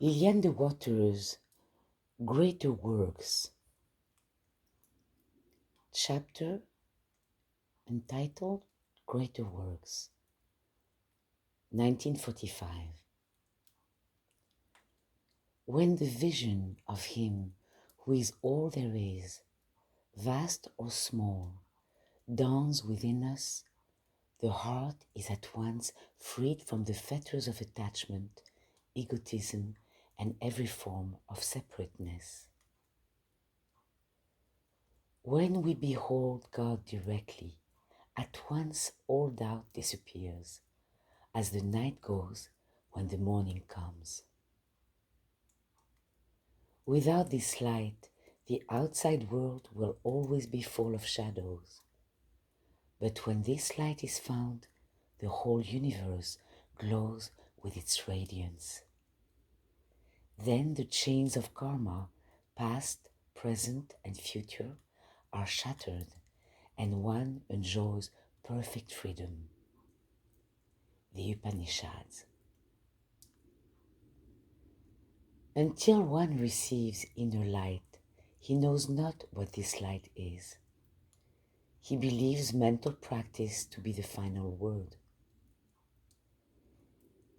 Lillian the Waterer's Greater Works, chapter entitled Greater Works, 1945. When the vision of Him who is all there is, vast or small, dawns within us, the heart is at once freed from the fetters of attachment, egotism, and every form of separateness. When we behold God directly, at once all doubt disappears, as the night goes when the morning comes. Without this light, the outside world will always be full of shadows. But when this light is found, the whole universe glows with its radiance. Then the chains of karma, past, present, and future, are shattered, and one enjoys perfect freedom. The Upanishads. Until one receives inner light, he knows not what this light is. He believes mental practice to be the final word.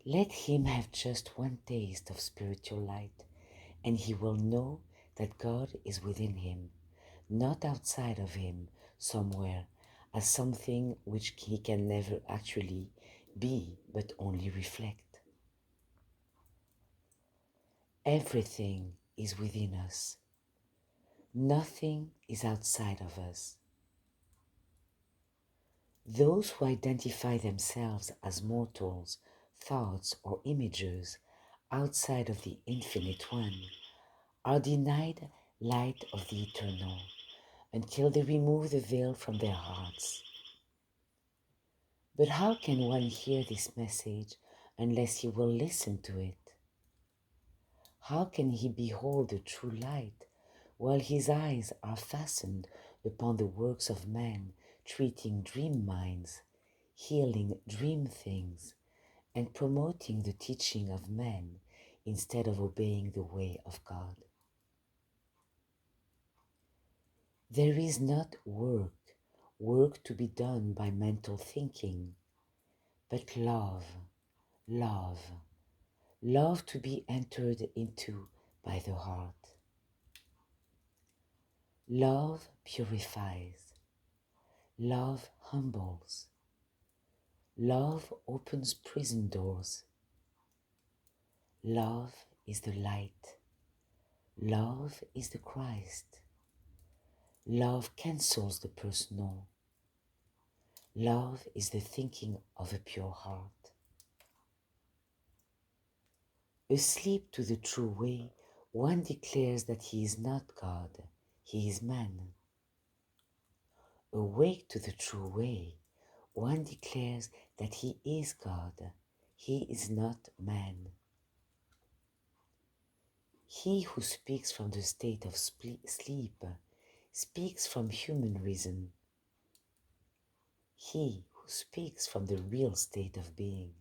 Let him have just one taste of spiritual light, and he will know that God is within him, not outside of him, somewhere, as something which he can never actually be, but only reflect. Everything is within us. Nothing is outside of us. Those who identify themselves as mortals, thoughts, or images outside of the Infinite One are denied light of the Eternal until they remove the veil from their hearts. But how can one hear this message unless he will listen to it? How can he behold the true light while his eyes are fastened upon the works of man, treating dream minds, healing dream things, and promoting the teaching of men instead of obeying the way of God? There is not work to be done by mental thinking, but love, love to be entered into by the heart. Love purifies, love humbles, love opens prison doors. Love is the light, love is the Christ. Love cancels the personal. Love is the thinking of a pure heart. Asleep to the true way, one declares that he is not God, he is man. Awake to the true way, one declares that he is God, he is not man. He who speaks from the state of sleep speaks from human reason. He who speaks from the real state of being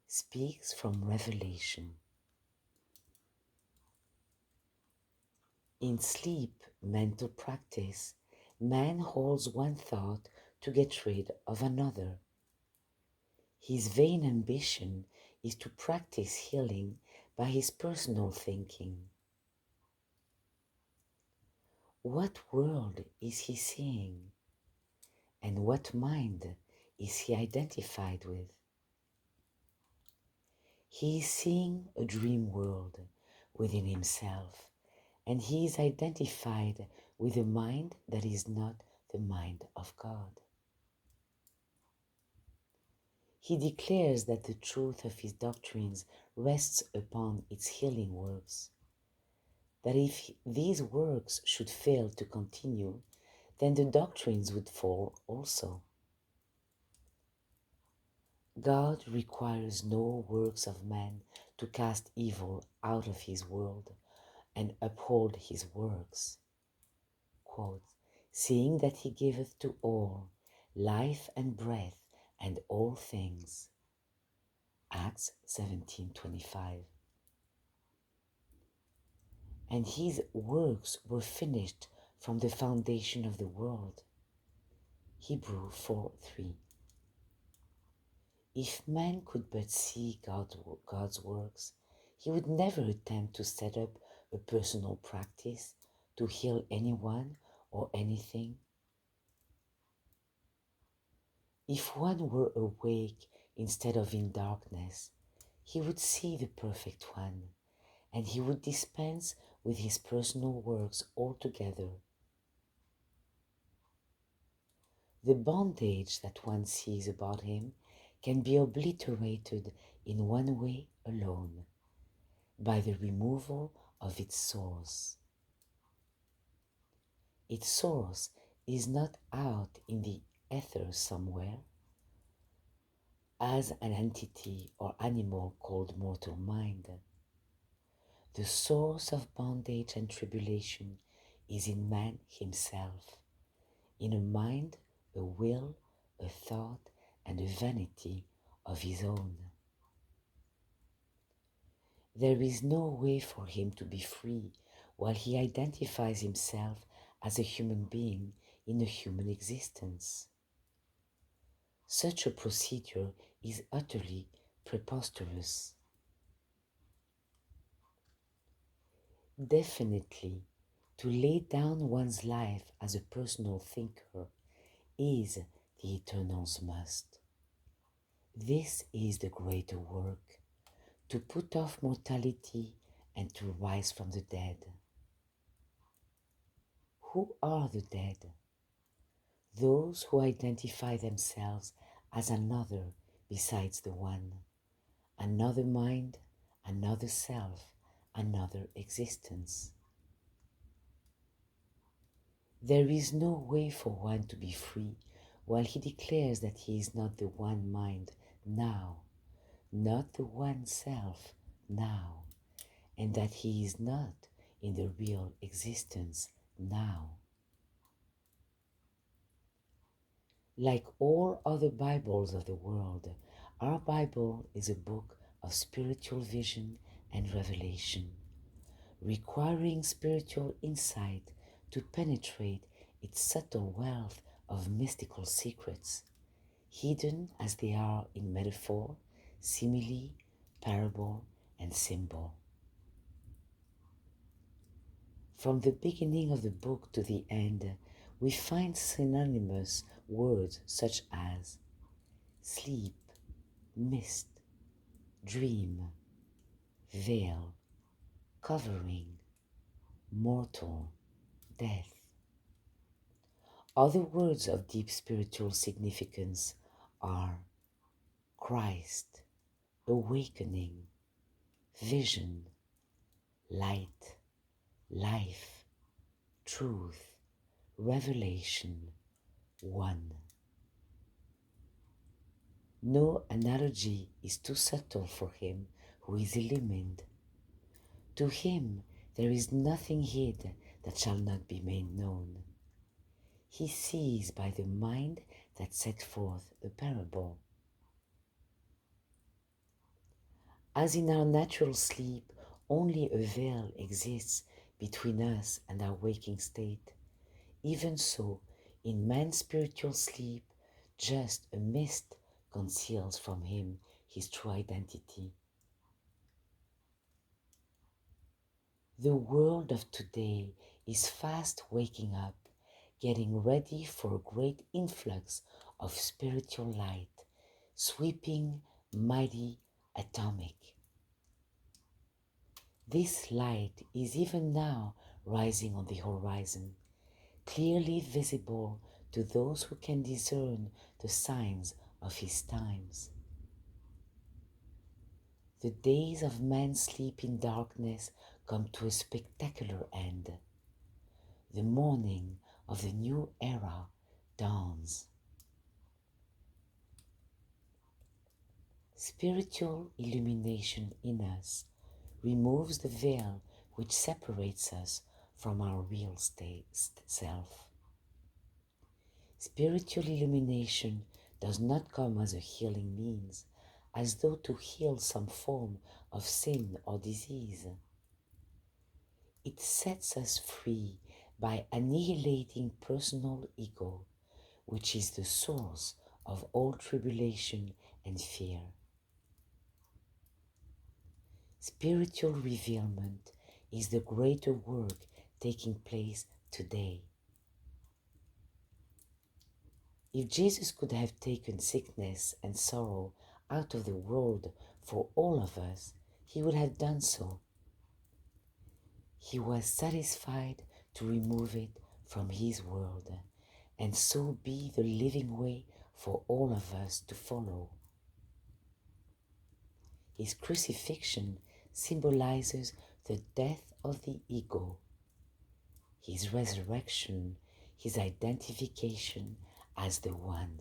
speaks from revelation. In sleep, mental practice, man holds one thought to get rid of another. His vain ambition is to practice healing by his personal thinking. What world is he seeing? And what mind is he identified with? He is seeing a dream world within himself, and he is identified with a mind that is not the mind of God. He declares that the truth of his doctrines rests upon its healing works, that if these works should fail to continue, then the doctrines would fall also. God requires no works of man to cast evil out of his world and uphold his works. Quote, seeing that he giveth to all life and breath and all things. Acts 17:25. and his works were finished from the foundation of the world. Hebrew 4:3. If man could but see God's works, he would never attempt to set up a personal practice to heal anyone or anything. If one were awake instead of in darkness, he would see the perfect one, and he would dispense with his personal works altogether. The bondage that one sees about him can be obliterated in one way alone, by the removal of its source. Its source is not out in the ether somewhere, as an entity or animal called mortal mind. The source of bondage and tribulation is in man himself, in a mind, a will, a thought, and a vanity of his own. There is no way for him to be free while he identifies himself as a human being in a human existence. Such a procedure is utterly preposterous. Definitely, to lay down one's life as a personal thinker is the Eternal's must. This is the greater work, to put off mortality and to rise from the dead. Who are the dead? Those who identify themselves as another besides the one, another mind, another self, another existence. There is no way for one to be free while he declares that he is not the one mind now, not the one self now, and that he is not in the real existence now. Like all other Bibles of the world, our Bible is a book of spiritual vision and revelation, requiring spiritual insight to penetrate its subtle wealth of mystical secrets, hidden as they are in metaphor, simile, parable, and symbol. From the beginning of the book to the end, we find synonymous words such as sleep, mist, dream, veil, covering, mortal, death. Other words of deep spiritual significance are Christ, awakening, vision, light, life, truth, revelation, one. No analogy is too subtle for him who is illumined. To him there is nothing hid that shall not be made known. He sees by the mind that set forth the parable. As in our natural sleep only a veil exists between us and our waking state, even so in man's spiritual sleep just a mist conceals from him his true identity. The world of today is fast waking up, getting ready for a great influx of spiritual light, sweeping, mighty, atomic. This light is even now rising on the horizon, clearly visible to those who can discern the signs of his times. The days of man's sleep in darkness come to a spectacular end. The morning of the new era dawns. Spiritual illumination in us removes the veil which separates us from our real self. Spiritual illumination does not come as a healing means, as though to heal some form of sin or disease. It sets us free by annihilating personal ego, which is the source of all tribulation and fear. Spiritual revealment is the greater work taking place today. If Jesus could have taken sickness and sorrow out of the world for all of us, he would have done so. He was satisfied to remove it from his world and so be the living way for all of us to follow. His crucifixion symbolizes the death of the ego, his resurrection, his identification as the One.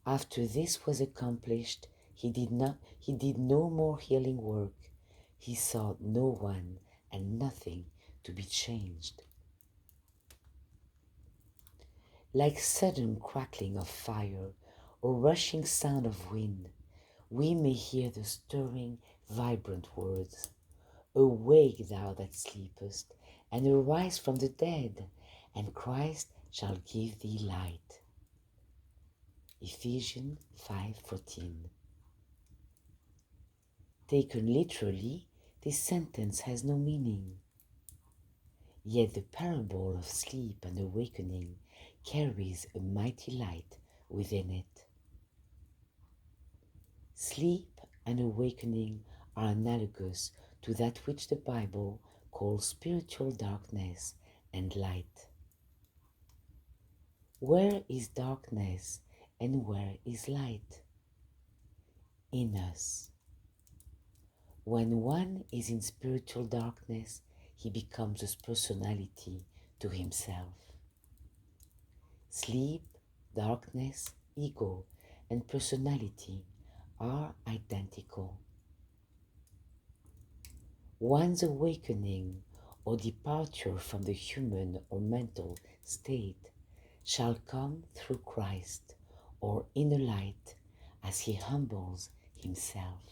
After this was accomplished, he did no more healing work. He saw no one and nothing to be changed. Like sudden crackling of fire or rushing sound of wind, we may hear the stirring, vibrant words, "Awake, thou that sleepest, and arise from the dead, and Christ shall give thee light." Ephesians 5:14. Taken literally, this sentence has no meaning. Yet the parable of sleep and awakening carries a mighty light within it. Sleep and awakening are analogous to that which the Bible calls spiritual darkness and light. Where is darkness and where is light? In us. When one is in spiritual darkness, he becomes a personality to himself. Sleep, darkness, ego, and personality are identical. One's awakening or departure from the human or mental state shall come through Christ or inner light as he humbles himself.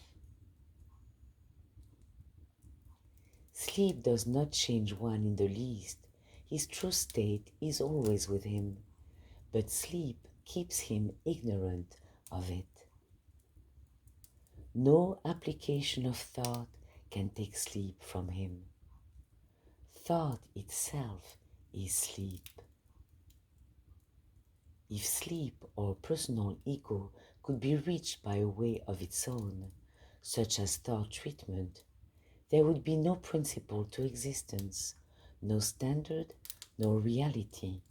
Sleep does not change one in the least. His true state is always with him, but sleep keeps him ignorant of it. No application of thought can take sleep from him. Thought itself is sleep. If sleep or personal ego could be reached by a way of its own, such as thought treatment, there would be no principle to existence, no standard, no reality,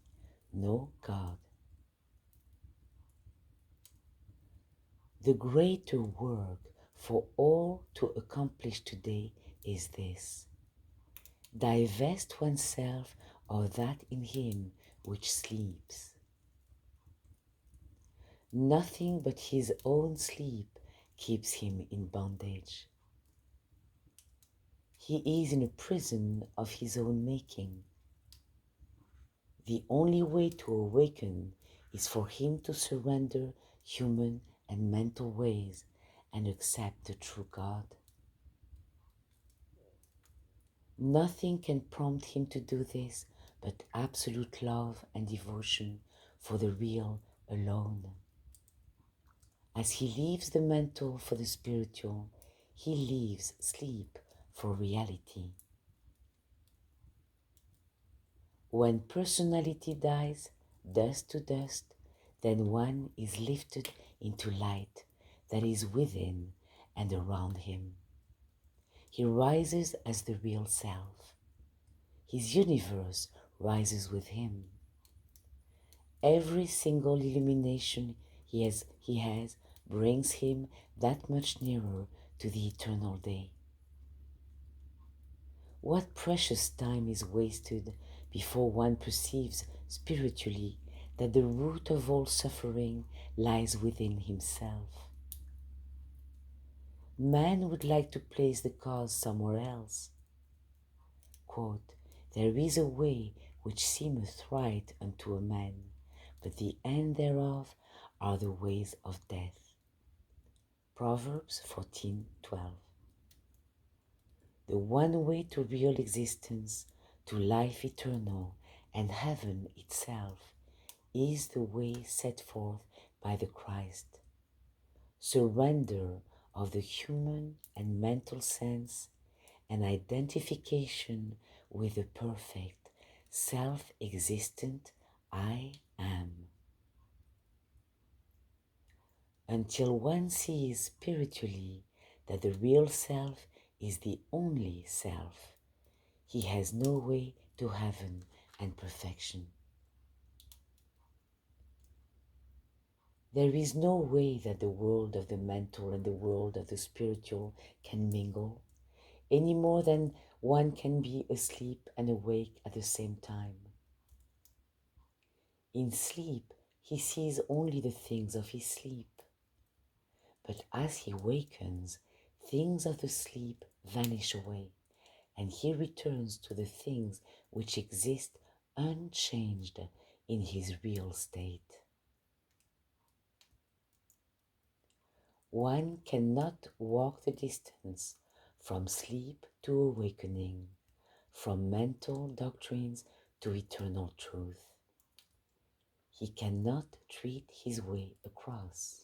no God. The greater work for all to accomplish today is this: divest oneself of that in him which sleeps. Nothing but his own sleep keeps him in bondage. He is in a prison of his own making. The only way to awaken is for him to surrender human and mental ways and accept the true God. Nothing can prompt him to do this but absolute love and devotion for the real alone. As he leaves the mental for the spiritual, he leaves sleep for reality. When personality dies, dust to dust, then one is lifted into light that is within and around him. He rises as the real self. His universe rises with him. Every single illumination he has brings him that much nearer to the eternal day. What precious time is wasted before one perceives spiritually that the root of all suffering lies within himself. Man would like to place the cause somewhere else. Quote, "There is a way which seemeth right unto a man, but the end thereof are the ways of death." Proverbs 14:12. The one way to real existence, to life eternal, and heaven itself, is the way set forth by the Christ. Surrender of the human and mental sense, and identification with the perfect, self-existent I am. Until one sees spiritually that the real self is the only self, he has no way to heaven and perfection. There is no way that the world of the mental and the world of the spiritual can mingle, any more than one can be asleep and awake at the same time. In sleep, he sees only the things of his sleep. But as he wakens, things of the sleep vanish away, and he returns to the things which exist unchanged in his real state. One cannot walk the distance from sleep to awakening, from mental doctrines to eternal truth. He cannot treat his way across.